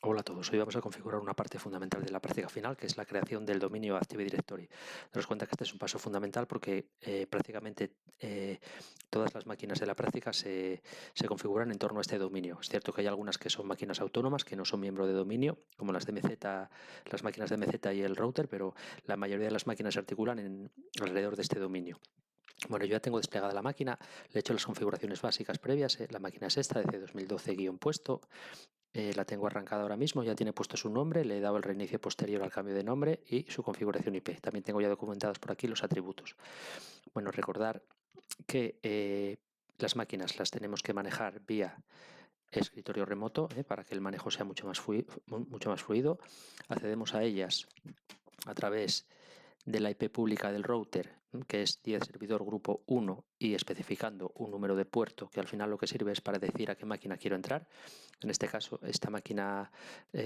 Hola a todos, hoy vamos a configurar una parte fundamental de la práctica final, que es la creación del dominio Active Directory. Daros cuenta que este es un paso fundamental porque prácticamente todas las máquinas de la práctica se configuran en torno a este dominio. Es cierto que hay algunas que son máquinas autónomas, que no son miembro de dominio, como las de MZ, las máquinas de MZ y el router, pero la mayoría de las máquinas se articulan alrededor de este dominio. Bueno, yo ya tengo desplegada la máquina, le he hecho las configuraciones básicas previas, la máquina es esta, de C2012-puesto. La tengo arrancada ahora mismo, ya tiene puesto su nombre, le he dado el reinicio posterior al cambio de nombre y su configuración IP. También tengo ya documentados por aquí los atributos. Bueno, recordar que las máquinas las tenemos que manejar vía escritorio remoto para que el manejo sea mucho más fluido. Accedemos a ellas a través de la IP pública del router, que es 10 servidor grupo 1 y especificando un número de puerto que al final lo que sirve es para decir a qué máquina quiero entrar. En este caso, esta máquina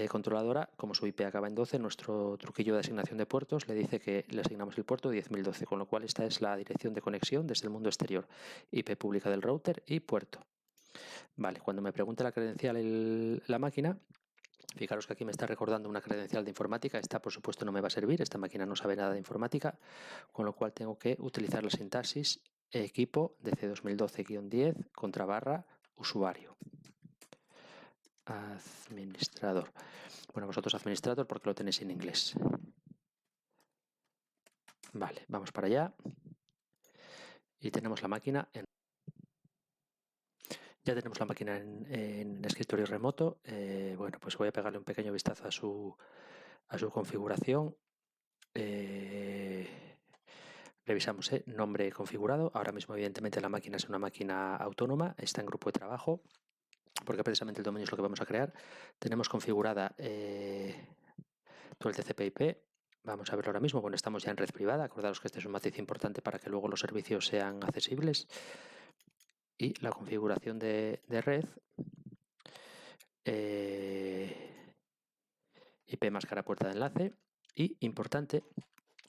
controladora, como su IP acaba en 12, nuestro truquillo de asignación de puertos le dice que le asignamos el puerto 10.012, con lo cual esta es la dirección de conexión desde el mundo exterior, IP pública del router y puerto. Vale, cuando me pregunte la credencial la máquina, fijaros que aquí me está recordando una credencial de informática. Esta, por supuesto, no me va a servir. Esta máquina no sabe nada de informática, con lo cual tengo que utilizar la sintaxis equipo de C2012-10 contra barra usuario. Administrador. Bueno, vosotros administrador porque lo tenéis en inglés. Vale, vamos para allá. Y tenemos la máquina en... Ya tenemos la máquina en escritorio remoto. Bueno, pues voy a pegarle un pequeño vistazo a su configuración. Revisamos nombre configurado. Ahora mismo, evidentemente, la máquina es una máquina autónoma, está en grupo de trabajo, porque precisamente el dominio es lo que vamos a crear. Tenemos configurada todo el TCP/IP. Vamos a verlo ahora mismo. Bueno, estamos ya en red privada. Acordaros que este es un matiz importante para que luego los servicios sean accesibles. Y la configuración de red. IP más cara puerta de enlace. Y importante,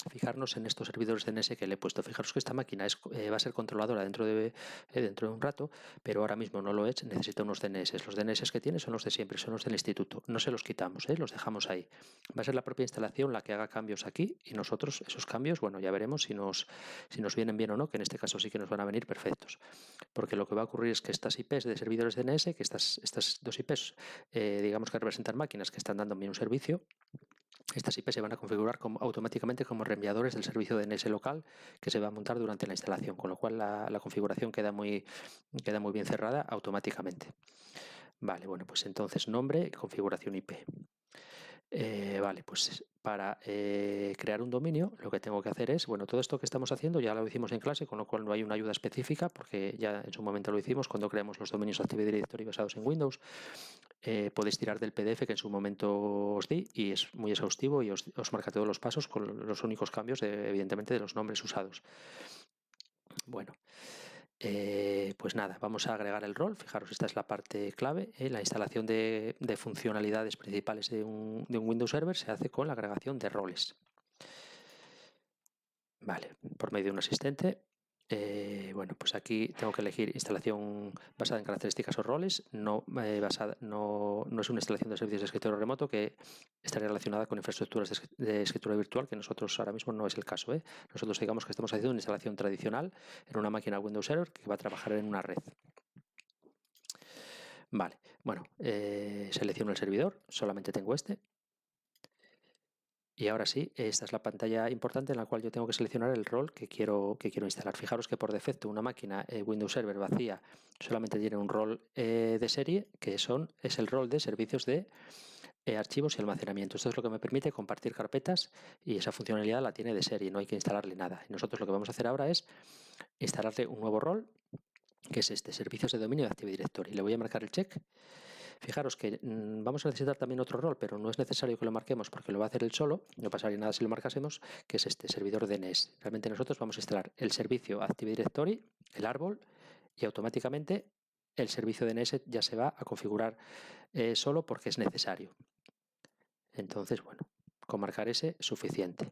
fijarnos en estos servidores DNS que le he puesto. Fijaros que esta máquina va a ser controladora dentro de un rato, pero ahora mismo no lo es, necesita unos DNS. Los DNS que tiene son los de siempre, son los del instituto. No se los quitamos, los dejamos ahí. Va a ser la propia instalación la que haga cambios aquí y nosotros esos cambios, bueno, ya veremos si nos vienen bien o no, que en este caso sí que nos van a venir perfectos. Porque lo que va a ocurrir es que estas IPs de servidores DNS, que estas dos IPs, digamos que representan máquinas que están dando bien un servicio, estas IP se van a configurar automáticamente como reenviadores del servicio DNS local que se va a montar durante la instalación, con lo cual la configuración queda muy bien cerrada automáticamente. Vale, bueno, pues entonces nombre, configuración IP. Vale, pues para crear un dominio lo que tengo que hacer es, bueno, todo esto que estamos haciendo ya lo hicimos en clase, con lo cual no hay una ayuda específica porque ya en su momento lo hicimos cuando creamos los dominios Active Directory basados en Windows. Podéis tirar del PDF que en su momento os di y es muy exhaustivo y os marca todos los pasos con los únicos cambios, evidentemente, de los nombres usados. Bueno, pues nada, vamos a agregar el rol. Fijaros, esta es la parte clave. La instalación de funcionalidades principales de un Windows Server se hace con la agregación de roles. Vale, por medio de un asistente. Bueno, pues aquí tengo que elegir instalación basada en características o roles, no es una instalación de servicios de escritorio remoto que estaría relacionada con infraestructuras de escritura virtual, que nosotros ahora mismo no es el caso. Nosotros digamos que estamos haciendo una instalación tradicional en una máquina Windows Server que va a trabajar en una red. Vale, bueno, selecciono el servidor, solamente tengo este. Y ahora sí, esta es la pantalla importante en la cual yo tengo que seleccionar el rol que quiero instalar. Fijaros que por defecto una máquina Windows Server vacía solamente tiene un rol de serie, que es el rol de servicios de archivos y almacenamiento. Esto es lo que me permite compartir carpetas y esa funcionalidad la tiene de serie, no hay que instalarle nada. Y nosotros lo que vamos a hacer ahora es instalarle un nuevo rol, que es este, servicios de dominio de Active Directory. Le voy a marcar el check. Fijaros que vamos a necesitar también otro rol, pero no es necesario que lo marquemos porque lo va a hacer él solo, no pasaría nada si lo marcásemos, que es este, servidor DNS. Realmente nosotros vamos a instalar el servicio Active Directory, el árbol, y automáticamente el servicio DNS ya se va a configurar solo porque es necesario. Entonces, bueno, Con marcar ese suficiente.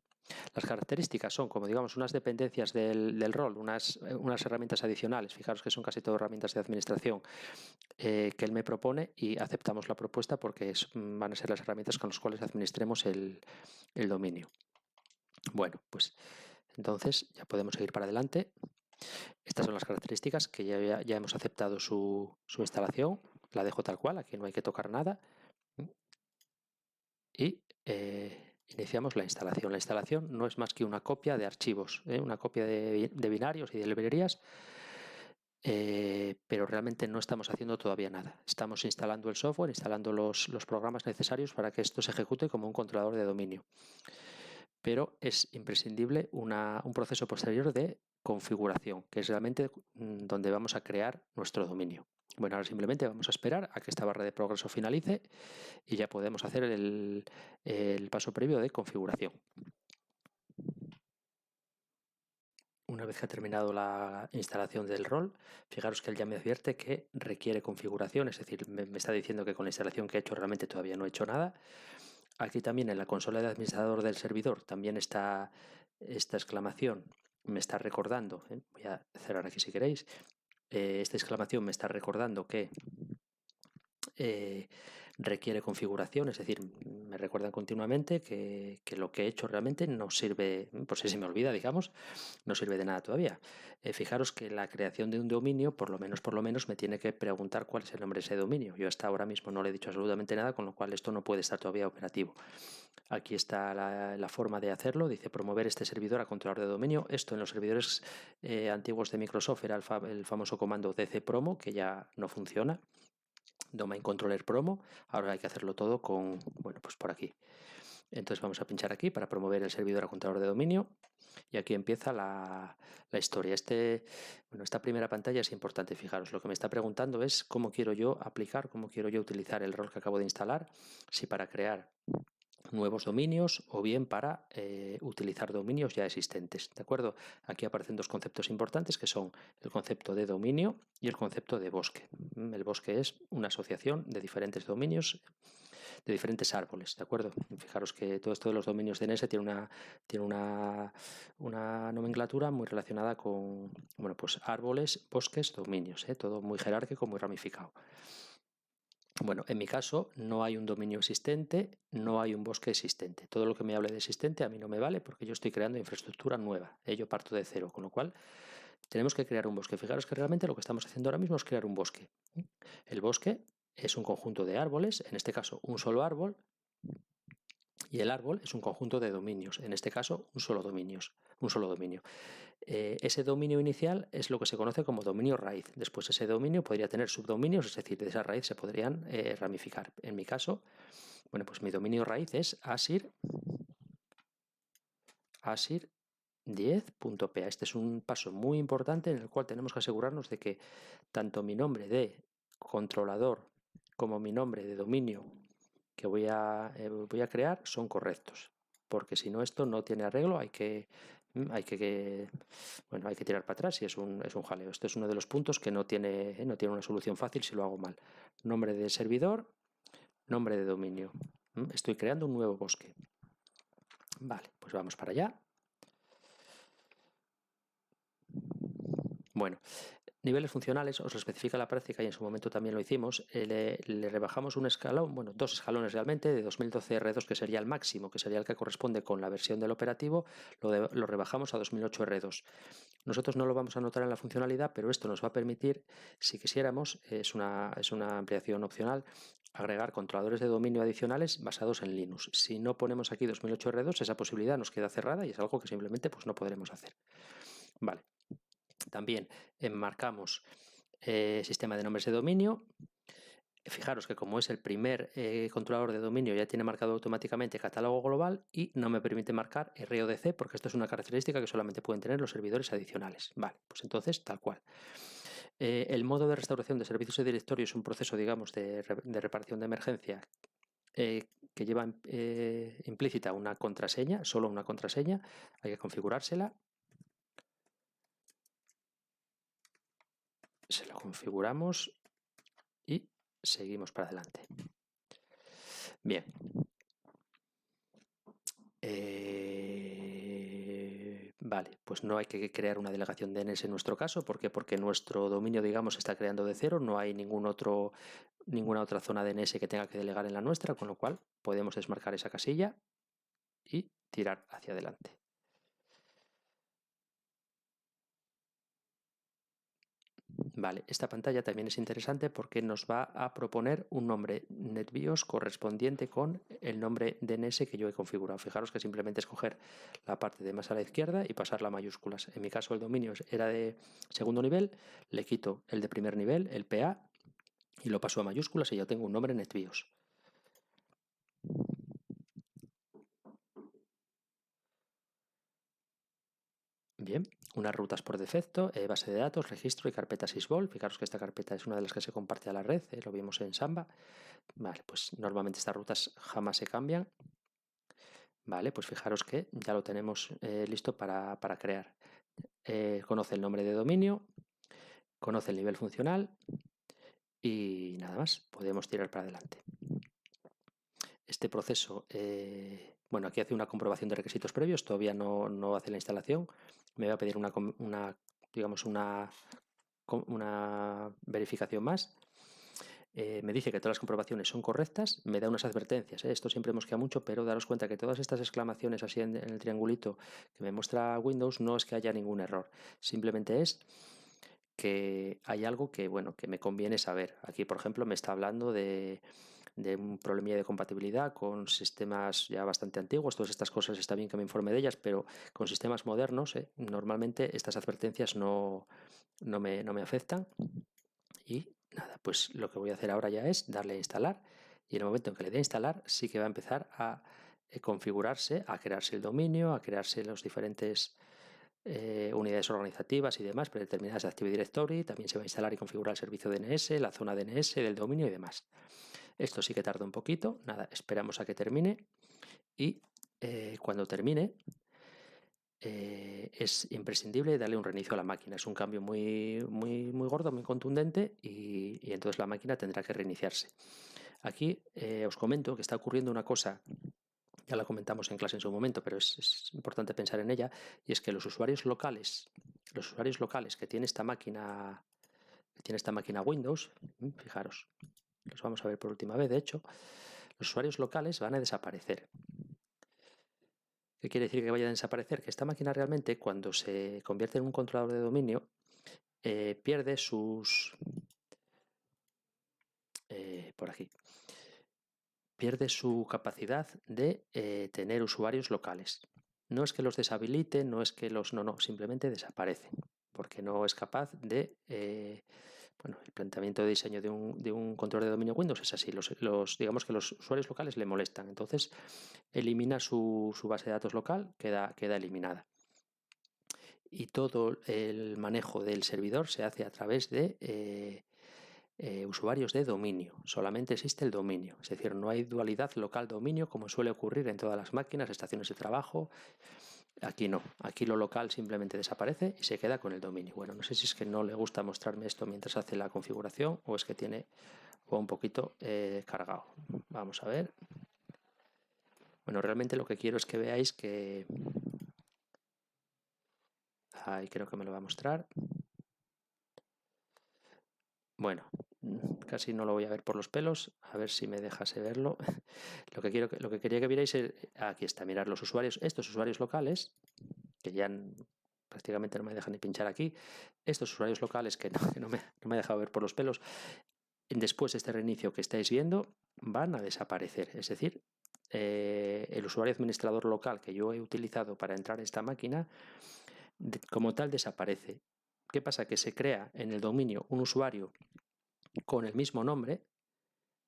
Las características son, como digamos, unas dependencias del rol, unas herramientas adicionales. Fijaros que son casi todo herramientas de administración que él me propone y aceptamos la propuesta porque van a ser las herramientas con las cuales administremos el dominio. Bueno, pues entonces ya podemos seguir para adelante. Estas son las características que ya hemos aceptado su instalación. La dejo tal cual, aquí no hay que tocar nada. Y iniciamos la instalación. La instalación no es más que una copia de archivos, una copia de binarios y de librerías, pero realmente no estamos haciendo todavía nada. Estamos instalando el software, instalando los programas necesarios para que esto se ejecute como un controlador de dominio. Pero es imprescindible un proceso posterior de configuración, que es realmente donde vamos a crear nuestro dominio. Bueno, ahora simplemente vamos a esperar a que esta barra de progreso finalice y ya podemos hacer el paso previo de configuración. Una vez que ha terminado la instalación del rol, fijaros que él ya me advierte que requiere configuración, es decir, me está diciendo que con la instalación que he hecho realmente todavía no he hecho nada. Aquí también en la consola de administrador del servidor también está esta exclamación, me está recordando, voy a cerrar aquí si queréis, esta exclamación me está recordando que requiere configuración, es decir, me recuerdan continuamente que lo que he hecho realmente no sirve, por si se me olvida, digamos, no sirve de nada todavía. Fijaros que la creación de un dominio, por lo menos, me tiene que preguntar cuál es el nombre de ese dominio. Yo hasta ahora mismo no le he dicho absolutamente nada, con lo cual esto no puede estar todavía operativo. Aquí está la forma de hacerlo, dice promover este servidor a controlador de dominio. Esto en los servidores antiguos de Microsoft era el famoso comando dcpromo, que ya no funciona. Domain Controller Promo, ahora hay que hacerlo todo con, bueno, pues por aquí. Entonces vamos a pinchar aquí para promover el servidor a controlador de dominio y aquí empieza la historia. Esta primera pantalla es importante, fijaros, lo que me está preguntando es cómo quiero yo aplicar, cómo quiero yo utilizar el rol que acabo de instalar, si para crear nuevos dominios o bien para utilizar dominios ya existentes, ¿de acuerdo? Aquí aparecen dos conceptos importantes que son el concepto de dominio y el concepto de bosque. El bosque es una asociación de diferentes dominios, de diferentes árboles, ¿de acuerdo? Fijaros que todo esto de los dominios DNS tiene una nomenclatura muy relacionada con, bueno, pues árboles, bosques, dominios, todo muy jerárquico, muy ramificado. Bueno, en mi caso no hay un dominio existente, no hay un bosque existente. Todo lo que me hable de existente a mí no me vale porque yo estoy creando infraestructura nueva. Yo parto de cero, con lo cual tenemos que crear un bosque. Fijaros que realmente lo que estamos haciendo ahora mismo es crear un bosque. El bosque es un conjunto de árboles, en este caso un solo árbol, y el árbol es un conjunto de dominios, en este caso un solo dominio. Ese dominio inicial es lo que se conoce como dominio raíz. Después ese dominio podría tener subdominios, es decir, de esa raíz se podrían ramificar. En mi caso, bueno, pues mi dominio raíz es asir10.pa. Este es un paso muy importante en el cual tenemos que asegurarnos de que tanto mi nombre de controlador como mi nombre de dominio que voy a crear son correctos, porque si no esto no tiene arreglo, hay que tirar para atrás y es un jaleo. Este es uno de los puntos que no tiene una solución fácil si lo hago mal. Nombre de servidor, nombre de dominio. Estoy creando un nuevo bosque. Vale, pues vamos para allá. Bueno, niveles funcionales os lo especifica la práctica y en su momento también lo hicimos. Le rebajamos un escalón, bueno, dos escalones realmente, de 2012 R2, que sería el máximo, que sería el que corresponde con la versión del operativo, lo rebajamos a 2008 R2. Nosotros no lo vamos a notar en la funcionalidad, pero esto nos va a permitir, si quisiéramos, es una ampliación opcional, agregar controladores de dominio adicionales basados en Linux. Si no ponemos aquí 2008 R2, esa posibilidad nos queda cerrada y es algo que simplemente pues, no podremos hacer. Vale. También enmarcamos sistema de nombres de dominio. Fijaros que como es el primer controlador de dominio ya tiene marcado automáticamente catálogo global y no me permite marcar RODC porque esto es una característica que solamente pueden tener los servidores adicionales. Vale, pues entonces tal cual. El modo de restauración de servicios y directorios es un proceso, digamos, de reparación de emergencia que lleva implícita una contraseña, solo una contraseña, hay que configurársela. Se lo configuramos y seguimos para adelante. Bien. Vale, pues no hay que crear una delegación DNS en nuestro caso. ¿Por qué? Porque nuestro dominio, digamos, se está creando de cero, no hay ninguna otra zona DNS que tenga que delegar en la nuestra, con lo cual podemos desmarcar esa casilla y tirar hacia adelante. Vale, esta pantalla también es interesante porque nos va a proponer un nombre NetBIOS correspondiente con el nombre DNS que yo he configurado. Fijaros que simplemente escoger la parte de más a la izquierda y pasarla a mayúsculas. En mi caso el dominio era de segundo nivel, le quito el de primer nivel, el PA, y lo paso a mayúsculas y ya tengo un nombre NetBIOS. Bien, unas rutas por defecto, base de datos, registro y carpeta Sysvol. Fijaros que esta carpeta es una de las que se comparte a la red, lo vimos en Samba. Vale, pues normalmente estas rutas jamás se cambian. Vale, pues fijaros que ya lo tenemos listo para crear. Conoce el nombre de dominio, conoce el nivel funcional y nada más, podemos tirar para adelante. Este proceso, bueno, aquí hace una comprobación de requisitos previos, todavía no hace la instalación. Me va a pedir digamos una verificación más. Me dice que todas las comprobaciones son correctas, me da unas advertencias, esto siempre mosquea mucho, pero daros cuenta que todas estas exclamaciones así en el triangulito que me muestra Windows no es que haya ningún error, simplemente es que hay algo que, bueno, que me conviene saber. Aquí, por ejemplo, me está hablando de un problemilla de compatibilidad con sistemas ya bastante antiguos. Todas estas cosas está bien que me informe de ellas, pero con sistemas modernos, normalmente estas advertencias no me afectan. Y nada, pues lo que voy a hacer ahora ya es darle a instalar, y en el momento en que le dé a instalar sí que va a empezar a configurarse, a crearse el dominio, a crearse los diferentes unidades organizativas y demás predeterminadas de Active Directory. También se va a instalar y configurar el servicio DNS, la zona DNS del dominio y demás. Esto sí que tarda un poquito, nada, esperamos a que termine y cuando termine es imprescindible darle un reinicio a la máquina. Es un cambio muy gordo, muy contundente y entonces la máquina tendrá que reiniciarse. Aquí os comento que está ocurriendo una cosa, ya la comentamos en clase en su momento, pero es importante pensar en ella, y es que los usuarios locales que tiene esta máquina Windows, fijaros, los vamos a ver por última vez, de hecho, los usuarios locales van a desaparecer. ¿Qué quiere decir que vayan a desaparecer? Que esta máquina realmente, cuando se convierte en un controlador de dominio, pierde sus... por aquí. Pierde su capacidad de tener usuarios locales. No es que los deshabilite, no es que los... No, simplemente desaparecen, porque no es capaz de... bueno, el planteamiento de diseño de un control de dominio Windows es así. Digamos que los usuarios locales le molestan. Entonces elimina su base de datos local, queda eliminada. Y todo el manejo del servidor se hace a través de usuarios de dominio. Solamente existe el dominio. Es decir, no hay dualidad local-dominio como suele ocurrir en todas las máquinas, estaciones de trabajo. Aquí no, aquí lo local simplemente desaparece y se queda con el dominio. Bueno, no sé si es que no le gusta mostrarme esto mientras hace la configuración o es que tiene un poquito cargado. Vamos a ver. Bueno, realmente lo que quiero es que veáis que... Ahí creo que me lo va a mostrar. Bueno, casi no lo voy a ver por los pelos, a ver si me dejase verlo. Lo que quería que vierais es, aquí está, mirar los usuarios, estos usuarios locales, que ya prácticamente no me dejan ni pinchar aquí, estos usuarios locales que no me he dejado ver por los pelos, después de este reinicio que estáis viendo, van a desaparecer. Es decir, el usuario administrador local que yo he utilizado para entrar a esta máquina, como tal, desaparece. ¿Qué pasa? Que se crea en el dominio un usuario con el mismo nombre,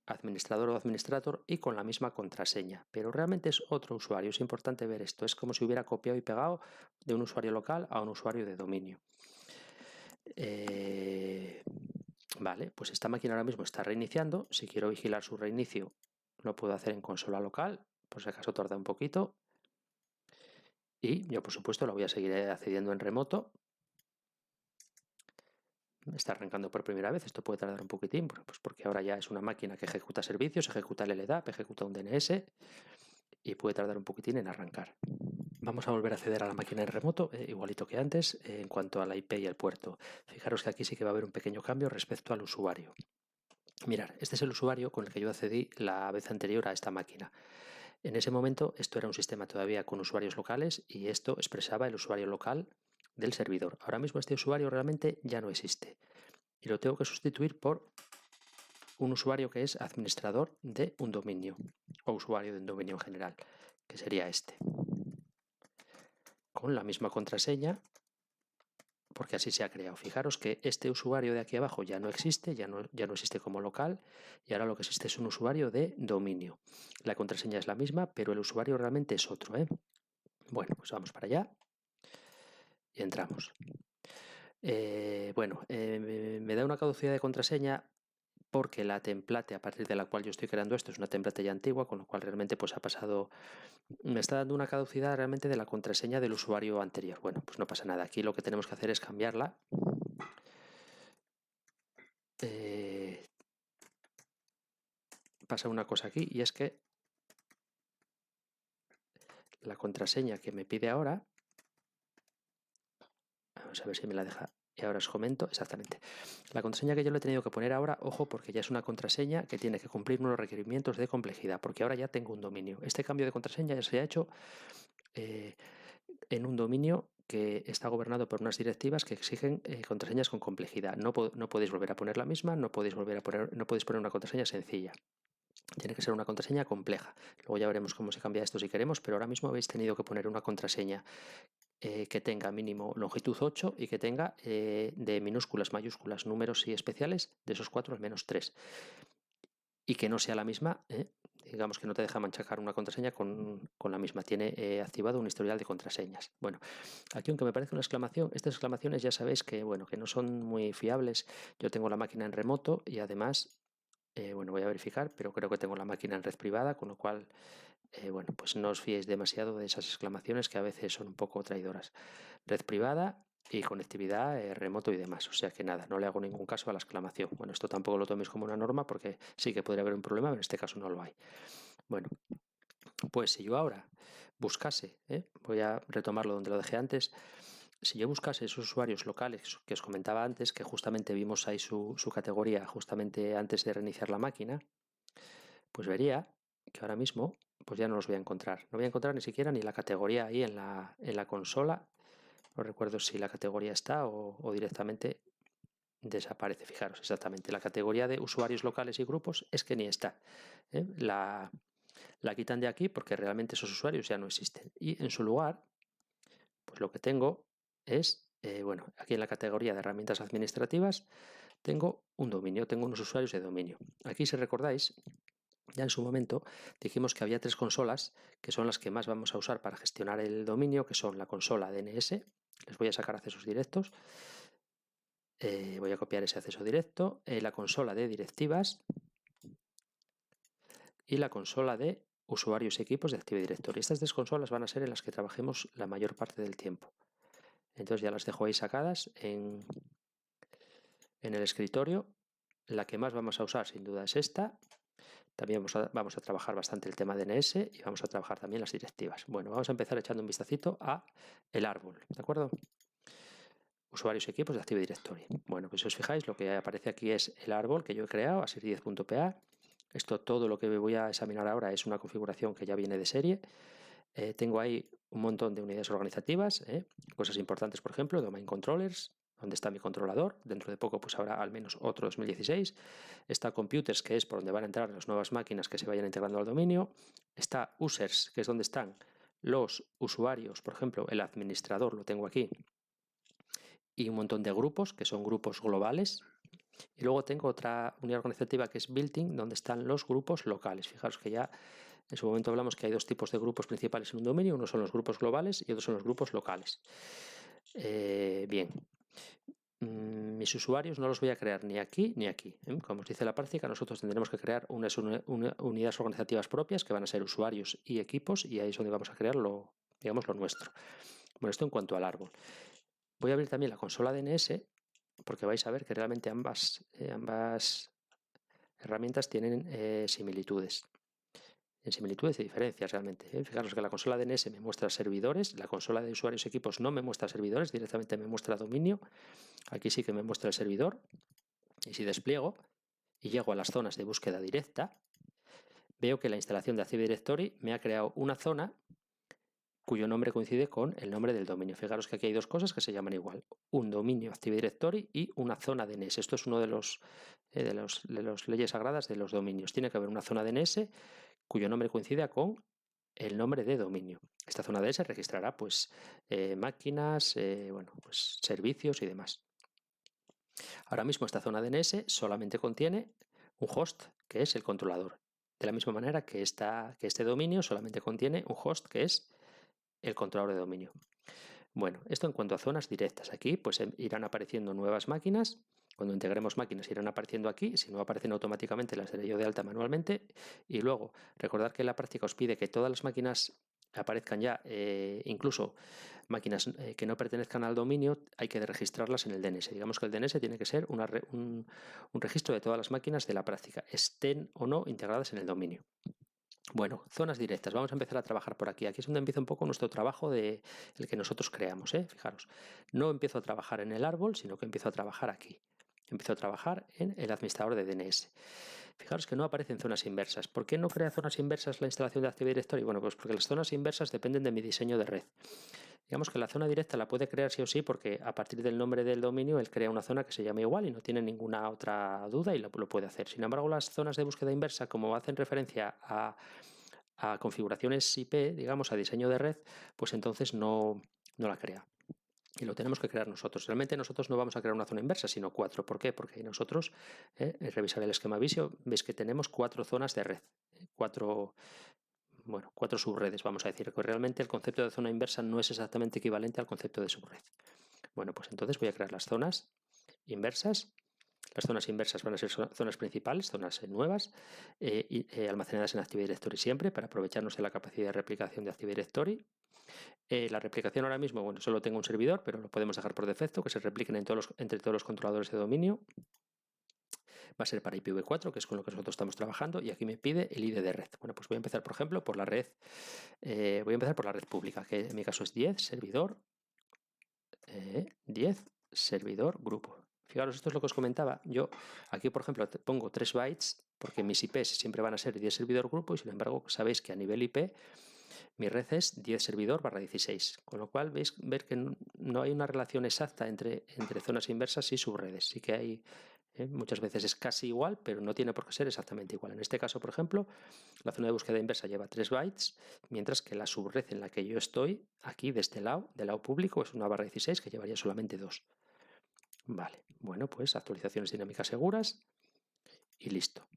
administrador o administrator, y con la misma contraseña, pero realmente es otro usuario. Es importante ver esto, es como si hubiera copiado y pegado de un usuario local a un usuario de dominio. Vale, pues esta máquina ahora mismo está reiniciando. Si quiero vigilar su reinicio, lo puedo hacer en consola local, por si acaso tarda un poquito, y yo por supuesto lo voy a seguir accediendo en remoto. Está arrancando por primera vez, esto puede tardar un poquitín, pues porque ahora ya es una máquina que ejecuta servicios, ejecuta el LDAP, ejecuta un DNS y puede tardar un poquitín en arrancar. Vamos a volver a acceder a la máquina en remoto, igualito que antes, en cuanto a la IP y el puerto. Fijaros que aquí sí que va a haber un pequeño cambio respecto al usuario. Mirad, este es el usuario con el que yo accedí la vez anterior a esta máquina. En ese momento esto era un sistema todavía con usuarios locales y esto expresaba el usuario local del servidor. Ahora mismo este usuario realmente ya no existe y lo tengo que sustituir por un usuario que es administrador de un dominio o usuario de un dominio en general, que sería este. Con la misma contraseña, porque así se ha creado. Fijaros que este usuario de aquí abajo ya no existe, ya no existe como local y ahora lo que existe es un usuario de dominio. La contraseña es la misma, pero el usuario realmente es otro, ¿eh? Bueno, pues vamos para allá y entramos. Me da una caducidad de contraseña porque la template a partir de la cual yo estoy creando esto es una template ya antigua, con lo cual realmente pues ha pasado, me está dando una caducidad realmente de la contraseña del usuario anterior. Bueno, pues no pasa nada, aquí lo que tenemos que hacer es cambiarla. Pasa una cosa aquí y es que la contraseña que me pide ahora, vamos a ver si me la deja y ahora os comento exactamente. La contraseña que yo le he tenido que poner ahora, ojo, porque ya es una contraseña que tiene que cumplir unos requerimientos de complejidad, porque ahora ya tengo un dominio. Este cambio de contraseña ya se ha hecho en un dominio que está gobernado por unas directivas que exigen contraseñas con complejidad. No podéis volver a poner la misma, no podéis poner una contraseña sencilla. Tiene que ser una contraseña compleja. Luego ya veremos cómo se cambia esto si queremos, pero ahora mismo habéis tenido que poner una contraseña que tenga mínimo longitud 8 y que tenga de minúsculas, mayúsculas, números y especiales de esos 4 al menos 3. Y que no sea la misma, digamos que no te deja manchacar una contraseña con la misma. Tiene activado un historial de contraseñas. Bueno, aquí aunque me parece una exclamación, estas exclamaciones ya sabéis que, bueno, que no son muy fiables. Yo tengo la máquina en remoto y además... voy a verificar, pero creo que tengo la máquina en red privada, con lo cual, pues no os fiéis demasiado de esas exclamaciones que a veces son un poco traidoras. Red privada y conectividad remoto y demás. O sea que nada, no le hago ningún caso a la exclamación. Bueno, esto tampoco lo toméis como una norma porque sí que podría haber un problema, pero en este caso no lo hay. Bueno, pues si yo ahora buscase, voy a retomarlo donde lo dejé antes. Si yo buscase esos usuarios locales que os comentaba antes, que justamente vimos ahí su categoría justamente antes de reiniciar la máquina, pues vería que ahora mismo pues ya no los voy a encontrar. No voy a encontrar ni siquiera ni la categoría ahí en la consola. No recuerdo si la categoría está o directamente desaparece. Fijaros, exactamente. La categoría de usuarios locales y grupos es que ni está. La quitan de aquí porque realmente esos usuarios ya no existen. Y en su lugar, pues lo que tengo es, aquí en la categoría de herramientas administrativas tengo un dominio, tengo unos usuarios de dominio. Aquí, si recordáis, ya en su momento dijimos que había 3 consolas que son las que más vamos a usar para gestionar el dominio, que son la consola DNS, les voy a sacar accesos directos, voy a copiar ese acceso directo, la consola de directivas y la consola de usuarios y equipos de Active Directory. Estas 3 consolas van a ser en las que trabajemos la mayor parte del tiempo. Entonces ya las dejo ahí sacadas en el escritorio. La que más vamos a usar sin duda es esta. También vamos a trabajar bastante el tema DNS y vamos a trabajar también las directivas. Bueno, vamos a empezar echando un vistacito a el árbol, ¿de acuerdo? Usuarios y equipos de Active Directory. Bueno, pues si os fijáis, lo que aparece aquí es el árbol que yo he creado, asir10.pa. Esto, todo lo que voy a examinar ahora es una configuración que ya viene de serie. Tengo ahí un montón de unidades organizativas, cosas importantes, por ejemplo, Domain Controllers, donde está mi controlador. Dentro de poco pues habrá al menos otro 2016. Está Computers, que es por donde van a entrar las nuevas máquinas que se vayan integrando al dominio. Está Users, que es donde están los usuarios, por ejemplo, el administrador lo tengo aquí. Y un montón de grupos, que son grupos globales. Y luego tengo otra unidad organizativa que es Built-in, donde están los grupos locales. Fijaros que ya en su momento hablamos que hay 2 tipos de grupos principales en un dominio. Uno son los grupos globales y otros son los grupos locales. Bien. Mis usuarios no los voy a crear ni aquí ni aquí. Como os dice la práctica, nosotros tendremos que crear unas unidades organizativas propias que van a ser usuarios y equipos y ahí es donde vamos a crear lo nuestro. Bueno, esto en cuanto al árbol. Voy a abrir también la consola DNS porque vais a ver que realmente ambas herramientas tienen similitudes. en similitudes y diferencias realmente. Fijaros que la consola DNS me muestra servidores, la consola de usuarios y equipos no me muestra servidores, directamente me muestra dominio. Aquí sí que me muestra el servidor. Y si despliego y llego a las zonas de búsqueda directa, veo que la instalación de Active Directory me ha creado una zona cuyo nombre coincide con el nombre del dominio. Fijaros que aquí hay dos cosas que se llaman igual: un dominio Active Directory y una zona DNS. Esto es uno de los leyes sagradas de los dominios. Tiene que haber una zona DNS cuyo nombre coincida con el nombre de dominio. Esta zona DNS registrará pues máquinas, bueno, pues servicios y demás. Ahora mismo esta zona DNS solamente contiene un host, que es el controlador. De la misma manera que este dominio solamente contiene un host, que es el controlador de dominio. Bueno, esto en cuanto a zonas directas. Aquí pues irán apareciendo nuevas máquinas. Cuando integremos máquinas irán apareciendo aquí. Si no aparecen automáticamente, las daré yo de alta manualmente. Y luego, recordad que la práctica os pide que todas las máquinas aparezcan ya, incluso máquinas que no pertenezcan al dominio, hay que registrarlas en el DNS. Digamos que el DNS tiene que ser un registro de todas las máquinas de la práctica, estén o no integradas en el dominio. Bueno, zonas directas. Vamos a empezar a trabajar por aquí. Aquí es donde empieza un poco nuestro trabajo el que nosotros creamos. Fijaros, no empiezo a trabajar en el árbol, sino que empiezo a trabajar aquí. Empiezo a trabajar en el administrador de DNS. Fijaros que no aparecen zonas inversas. ¿Por qué no crea zonas inversas la instalación de Active Directory? Bueno, pues porque las zonas inversas dependen de mi diseño de red. Digamos que la zona directa la puede crear sí o sí, porque a partir del nombre del dominio él crea una zona que se llama igual y no tiene ninguna otra duda y lo puede hacer. Sin embargo, las zonas de búsqueda inversa, como hacen referencia a configuraciones IP, digamos, a diseño de red, pues entonces no la crea. Y lo tenemos que crear nosotros. Realmente nosotros no vamos a crear una zona inversa, sino 4. ¿Por qué? Porque nosotros, revisar el esquema Visio, veis que tenemos 4 zonas de red. 4 subredes, vamos a decir. Que realmente el concepto de zona inversa no es exactamente equivalente al concepto de subred. Bueno, pues entonces voy a crear las zonas inversas. Las zonas inversas van a ser zonas principales, zonas nuevas, almacenadas en Active Directory siempre, para aprovecharnos de la capacidad de replicación de Active Directory. La replicación ahora mismo, bueno, solo tengo un servidor, pero lo podemos dejar por defecto, que se repliquen entre todos los controladores de dominio. Va a ser para IPv4, que es con lo que nosotros estamos trabajando, y aquí me pide el ID de red. Bueno, pues voy a empezar, por ejemplo, por la red, voy a empezar por la red pública, que en mi caso es 10, servidor, 10, servidor, grupo. Fijaros, esto es lo que os comentaba. Yo aquí, por ejemplo, pongo 3 bytes, porque mis IPs siempre van a ser 10 servidor grupo, y sin embargo, sabéis que a nivel IP mi red es 10 servidor / 16, con lo cual ver que no hay una relación exacta entre zonas inversas y subredes. Sí que hay, muchas veces es casi igual, pero no tiene por qué ser exactamente igual. En este caso, por ejemplo, la zona de búsqueda inversa lleva 3 bytes, mientras que la subred en la que yo estoy, aquí de este lado, del lado público, es una /16 que llevaría solamente 2. Vale, bueno, pues actualizaciones dinámicas seguras y listo.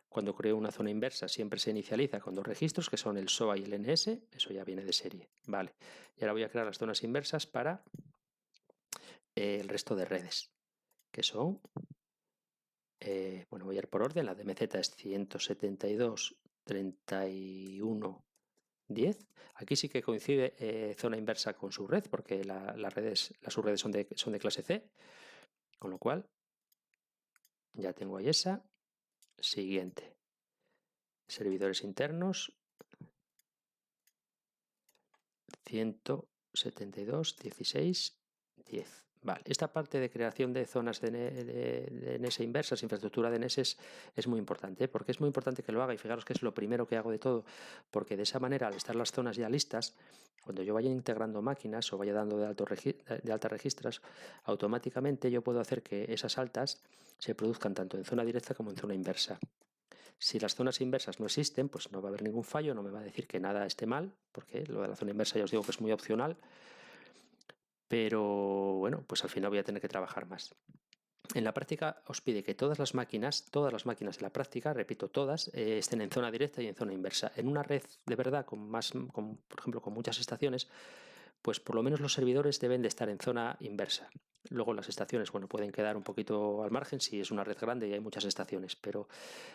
Cuando creo una zona inversa siempre se inicializa con 2 registros, que son el SOA y el NS. Eso ya viene de serie. Vale. Y ahora voy a crear las zonas inversas para el resto de redes, que son, bueno, voy a ir por orden. La DMZ es 172.31.10. Aquí sí que coincide zona inversa con subred, porque las subredes son de clase C, con lo cual ya tengo ahí esa. Siguiente. Servidores internos. 172.16.10. Vale, esta parte de creación de zonas de DNS inversas, infraestructura DNS, es muy importante, porque es muy importante que lo haga, y fijaros que es lo primero que hago de todo, porque de esa manera, al estar las zonas ya listas, cuando yo vaya integrando máquinas o vaya dando de alta registros, automáticamente yo puedo hacer que esas altas se produzcan tanto en zona directa como en zona inversa. Si las zonas inversas no existen, pues no va a haber ningún fallo, no me va a decir que nada esté mal, porque lo de la zona inversa ya os digo que es muy opcional, pero bueno, pues al final voy a tener que trabajar más. En la práctica os pide que todas las máquinas de la práctica, repito, todas, estén en zona directa y en zona inversa. En una red de verdad, por ejemplo, con muchas estaciones, pues por lo menos los servidores deben de estar en zona inversa. Luego las estaciones, bueno, pueden quedar un poquito al margen si es una red grande y hay muchas estaciones, pero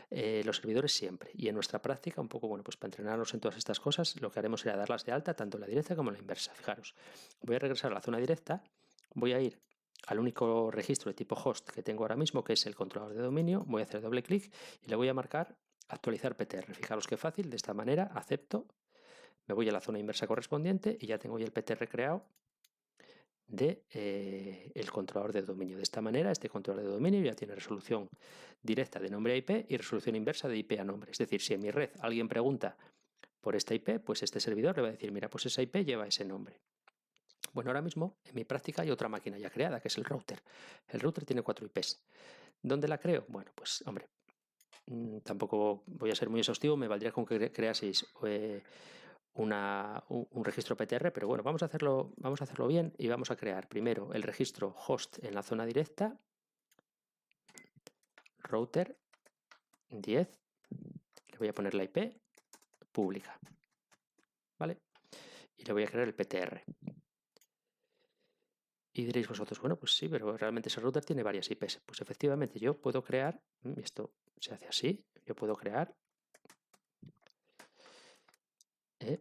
los servidores siempre. Y en nuestra práctica, un poco, bueno, pues para entrenarnos en todas estas cosas, lo que haremos será darlas de alta tanto en la directa como en la inversa. Fijaros, voy a regresar a la zona directa, voy a ir al único registro de tipo host que tengo ahora mismo, que es el controlador de dominio, voy a hacer doble clic y le voy a marcar actualizar PTR. Fijaros qué fácil, de esta manera acepto, me voy a la zona inversa correspondiente y ya tengo ya el PTR creado de el controlador de dominio. De esta manera, este controlador de dominio ya tiene resolución directa de nombre a IP y resolución inversa de IP a nombre. Es decir, si en mi red alguien pregunta por esta IP, pues este servidor le va a decir, mira, pues esa IP lleva ese nombre. Bueno, ahora mismo en mi práctica hay otra máquina ya creada, que es el router. El router tiene 4 IPs. ¿Dónde la creo? Bueno, pues hombre, tampoco voy a ser muy exhaustivo, me valdría con que creaseis un registro PTR, pero bueno, vamos a hacerlo bien y vamos a crear primero el registro host en la zona directa, router 10, le voy a poner la IP pública, ¿vale? Y le voy a crear el PTR. Y diréis vosotros, bueno, pues sí, pero realmente ese router tiene varias IPs. Pues efectivamente yo puedo crear, esto se hace así, yo puedo crear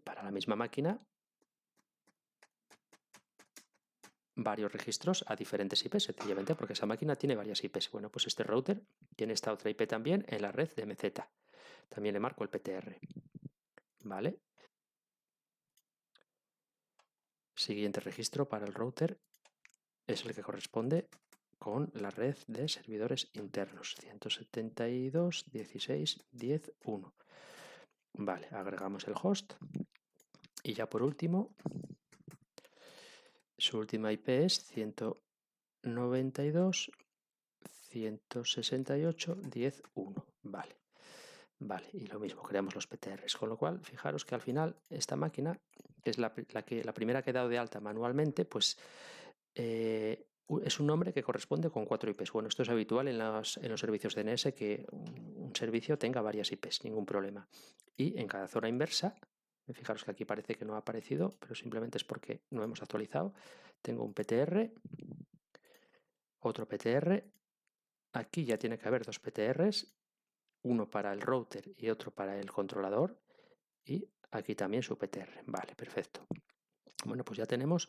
para la misma máquina varios registros a diferentes IPs, sencillamente porque esa máquina tiene varias IPs. Bueno, pues este router tiene esta otra IP también en la red de MZ. También le marco el PTR. ¿Vale? Siguiente registro para el router es el que corresponde con la red de servidores internos. 172.16.10.1. Vale, agregamos el host. Y ya por último, su última IP es 192.168.10.1. Vale. Vale, y lo mismo, creamos los PTRs, con lo cual, fijaros que al final esta máquina, que es la primera que he dado de alta manualmente, pues es un nombre que corresponde con 4 IPs. Bueno, esto es habitual en los servicios DNS, que un servicio tenga varias IPs, ningún problema. Y en cada zona inversa, fijaros que aquí parece que no ha aparecido, pero simplemente es porque no hemos actualizado. Tengo un PTR, otro PTR, aquí ya tiene que haber 2 PTRs, uno para el router y otro para el controlador, y aquí también su PTR. Vale, perfecto. Bueno, pues ya tenemos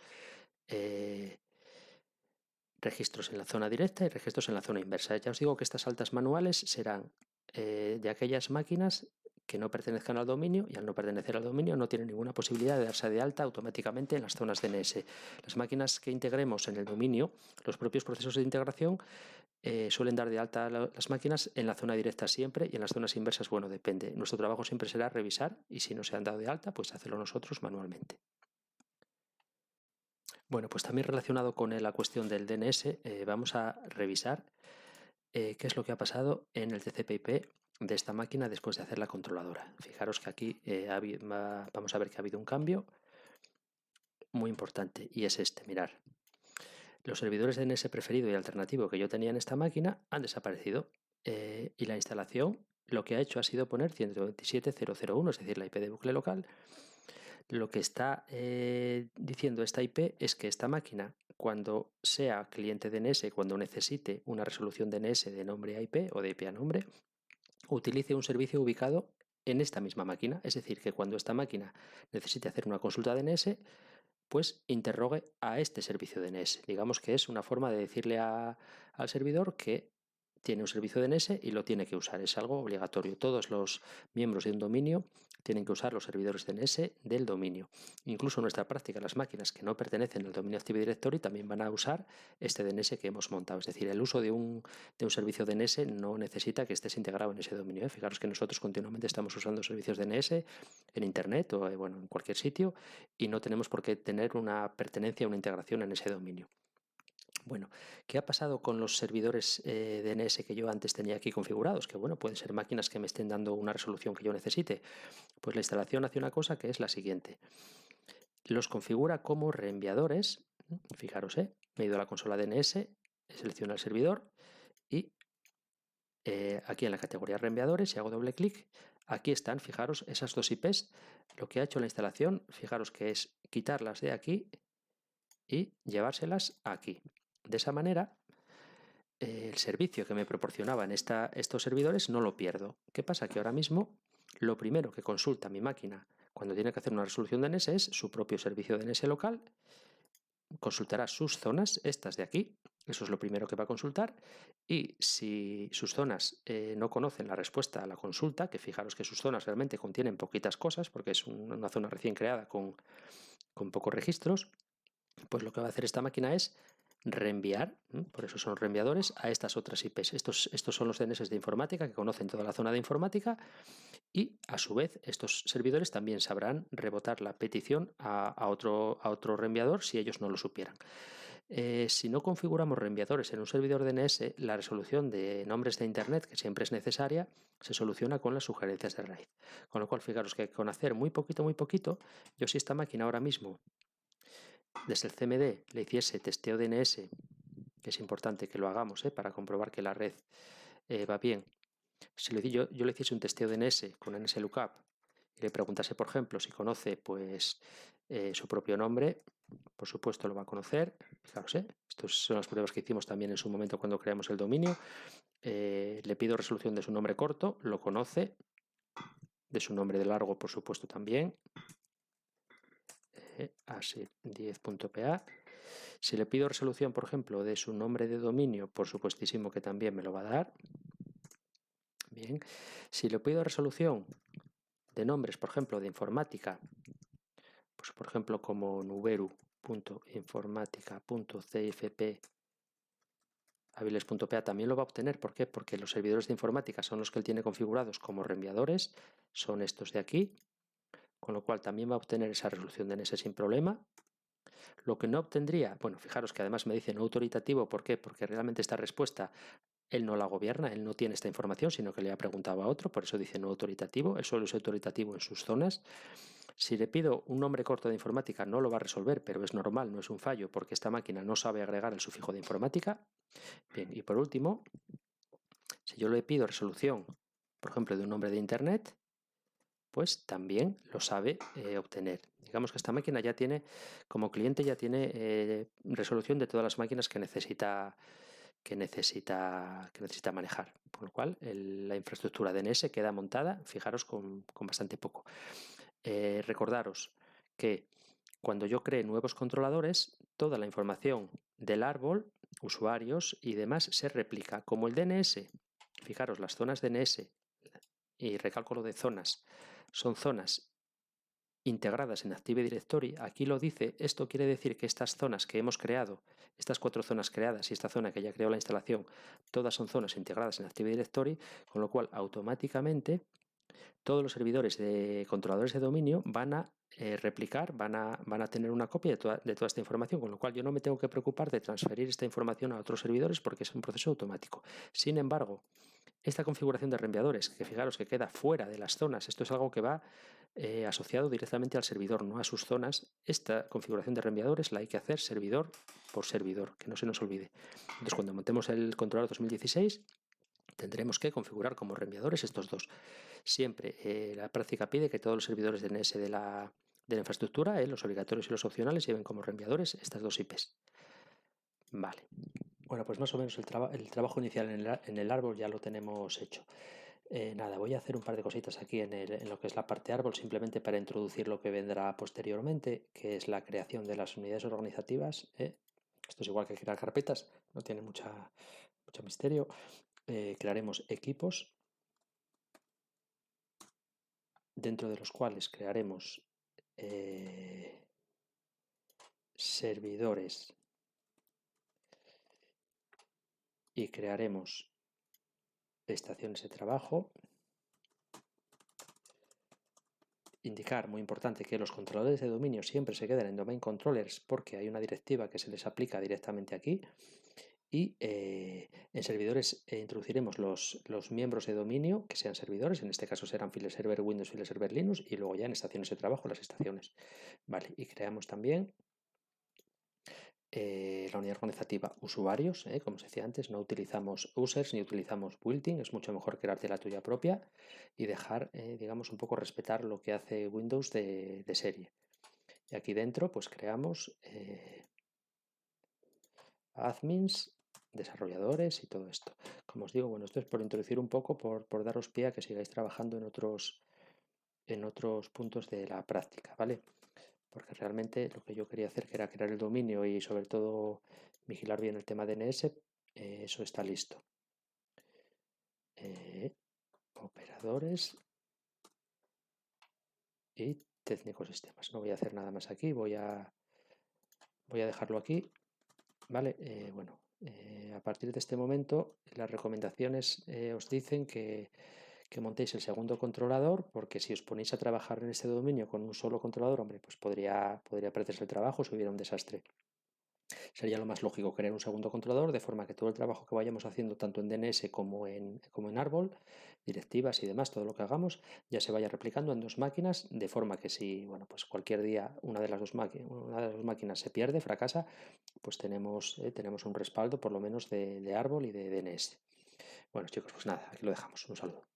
registros en la zona directa y registros en la zona inversa. Ya os digo que estas altas manuales serán de aquellas máquinas que no pertenezcan al dominio, y al no pertenecer al dominio no tienen ninguna posibilidad de darse de alta automáticamente en las zonas DNS. Las máquinas que integremos en el dominio, los propios procesos de integración suelen dar de alta las máquinas en la zona directa siempre, y en las zonas inversas, bueno, depende. Nuestro trabajo siempre será revisar, y si no se han dado de alta, pues hacerlo nosotros manualmente. Bueno, pues también relacionado con la cuestión del DNS, vamos a revisar qué es lo que ha pasado en el TCP/IP de esta máquina después de hacer la controladora. Fijaros que aquí vamos a ver que ha habido un cambio muy importante, y es este, mirar. Los servidores DNS preferido y alternativo que yo tenía en esta máquina han desaparecido, y la instalación lo que ha hecho ha sido poner 127.0.0.1, es decir, la IP de bucle local. Lo que está diciendo esta IP es que esta máquina, cuando sea cliente DNS, cuando necesite una resolución DNS de nombre a IP o de IP a nombre, utilice un servicio ubicado en esta misma máquina. Es decir, que cuando esta máquina necesite hacer una consulta DNS, pues interrogue a este servicio DNS. Digamos que es una forma de decirle al servidor que tiene un servicio DNS y lo tiene que usar. Es algo obligatorio. Todos los miembros de un dominio tienen que usar los servidores DNS del dominio. Incluso en nuestra práctica, las máquinas que no pertenecen al dominio Active Directory también van a usar este DNS que hemos montado. Es decir, el uso de un servicio DNS no necesita que estés integrado en ese dominio. Fijaros que nosotros continuamente estamos usando servicios DNS en Internet o en cualquier sitio, y no tenemos por qué tener una pertenencia, una integración en ese dominio. Bueno, ¿qué ha pasado con los servidores DNS que yo antes tenía aquí configurados? Que bueno, pueden ser máquinas que me estén dando una resolución que yo necesite. Pues la instalación hace una cosa que es la siguiente. Los configura como reenviadores. Fijaros, me he ido a la consola DNS, selecciono el servidor y aquí en la categoría reenviadores, si hago doble clic, aquí están, fijaros, esas 2 IPs. Lo que ha hecho la instalación, fijaros que es quitarlas de aquí y llevárselas aquí. De esa manera, el servicio que me proporcionaban estos servidores no lo pierdo. ¿Qué pasa? Que ahora mismo lo primero que consulta mi máquina cuando tiene que hacer una resolución DNS es su propio servicio DNS local. Consultará sus zonas, estas de aquí, Eso es lo primero que va a consultar. Y si sus zonas no conocen la respuesta a la consulta, que fijaros que sus zonas realmente contienen poquitas cosas, porque es una zona recién creada con pocos registros, pues lo que va a hacer esta máquina es reenviar, por eso son reenviadores, a estas otras IPs. Estos son los DNS de informática que conocen toda la zona de informática, y a su vez estos servidores también sabrán rebotar la petición a otro reenviador si ellos no lo supieran. Si no configuramos reenviadores en un servidor DNS, la resolución de nombres de Internet, que siempre es necesaria, se soluciona con las sugerencias de raíz. Con lo cual, fijaros que con hacer muy poquito, yo si esta máquina ahora mismo desde el CMD le hiciese testeo DNS, que es importante que lo hagamos para comprobar que la red va bien. Si yo le hiciese un testeo DNS con NSLookup y le preguntase, por ejemplo, si conoce pues su propio nombre, por supuesto lo va a conocer. Fijaros, estas son las pruebas que hicimos también en su momento cuando creamos el dominio. Le pido resolución de su nombre corto, lo conoce, de su nombre de largo, por supuesto, también. ASIC10.pa. Si le pido resolución, por ejemplo, de su nombre de dominio, por supuestísimo que también me lo va a dar. Bien. Si le pido resolución de nombres, por ejemplo, de informática, pues por ejemplo como nuberu.informatica.cfp habiles.pa, también lo va a obtener. ¿Por qué? Porque los servidores de informática son los que él tiene configurados como reenviadores, son estos de aquí, con lo cual también va a obtener esa resolución DNS sin problema. Lo que no obtendría, bueno, fijaros que además me dice no autoritativo, ¿por qué? Porque realmente esta respuesta él no la gobierna, él no tiene esta información, sino que le ha preguntado a otro, por eso dice no autoritativo, él solo es autoritativo en sus zonas. Si le pido un nombre corto de informática no lo va a resolver, pero es normal, no es un fallo, porque esta máquina no sabe agregar el sufijo de informática. Bien, y por último, si yo le pido resolución, por ejemplo, de un nombre de Internet, pues también lo sabe obtener. Digamos que esta máquina ya tiene, como cliente, ya tiene resolución de todas las máquinas que necesita manejar. Por lo cual, la infraestructura DNS queda montada, fijaros, con bastante poco. Recordaros que cuando yo cree nuevos controladores, toda la información del árbol, usuarios y demás se replica. Como el DNS, fijaros, las zonas DNS, y recálculo de zonas, son zonas integradas en Active Directory. Aquí lo dice, esto quiere decir que estas zonas que hemos creado, estas 4 zonas creadas y esta zona que ya creó la instalación, todas son zonas integradas en Active Directory, con lo cual automáticamente todos los servidores de controladores de dominio van a replicar, van a tener una copia de toda esta información, con lo cual yo no me tengo que preocupar de transferir esta información a otros servidores porque es un proceso automático. Sin embargo, esta configuración de reenviadores, que fijaros que queda fuera de las zonas, esto es algo que va asociado directamente al servidor, no a sus zonas. Esta configuración de reenviadores la hay que hacer servidor por servidor, que no se nos olvide. Entonces, cuando montemos el controlador 2016, tendremos que configurar como reenviadores estos dos. Siempre la práctica pide que todos los servidores DNS de la infraestructura, los obligatorios y los opcionales, lleven como reenviadores estas dos IPs. Vale. Bueno, pues más o menos el trabajo inicial en el árbol ya lo tenemos hecho. Nada, voy a hacer un par de cositas aquí en lo que es la parte árbol, simplemente para introducir lo que vendrá posteriormente, que es la creación de las unidades organizativas. Esto es igual que crear carpetas, no tiene mucho misterio. Crearemos equipos, dentro de los cuales crearemos servidores y crearemos estaciones de trabajo. Indicar, muy importante, que los controladores de dominio siempre se queden en domain controllers porque hay una directiva que se les aplica directamente aquí. Y en servidores introduciremos los miembros de dominio que sean servidores, en este caso serán file server Windows, file server Linux, y luego ya en estaciones de trabajo las estaciones. Vale, y creamos también la unidad organizativa usuarios, como os decía antes, no utilizamos users ni utilizamos built-in, es mucho mejor crearte la tuya propia y dejar, digamos, un poco respetar lo que hace Windows de serie. Y aquí dentro pues creamos admins, desarrolladores y todo esto. Como os digo, bueno, esto es por introducir un poco, por daros pie a que sigáis trabajando en otros puntos de la práctica, ¿vale? porque realmente lo que yo quería hacer, que era crear el dominio y sobre todo vigilar bien el tema DNS, eso está listo. Operadores y técnicos sistemas. No voy a hacer nada más aquí, voy a dejarlo aquí, ¿vale? Bueno, a partir de este momento las recomendaciones os dicen que montéis el segundo controlador, porque si os ponéis a trabajar en este dominio con un solo controlador, hombre, pues podría perderse el trabajo si hubiera un desastre. Sería lo más lógico crear un segundo controlador, de forma que todo el trabajo que vayamos haciendo tanto en DNS como en árbol, directivas y demás, todo lo que hagamos, ya se vaya replicando en dos máquinas, de forma que si, bueno, pues cualquier día una de las dos máquinas se pierde, fracasa, pues tenemos un respaldo por lo menos de árbol y de DNS. Bueno, chicos, pues nada, aquí lo dejamos. Un saludo.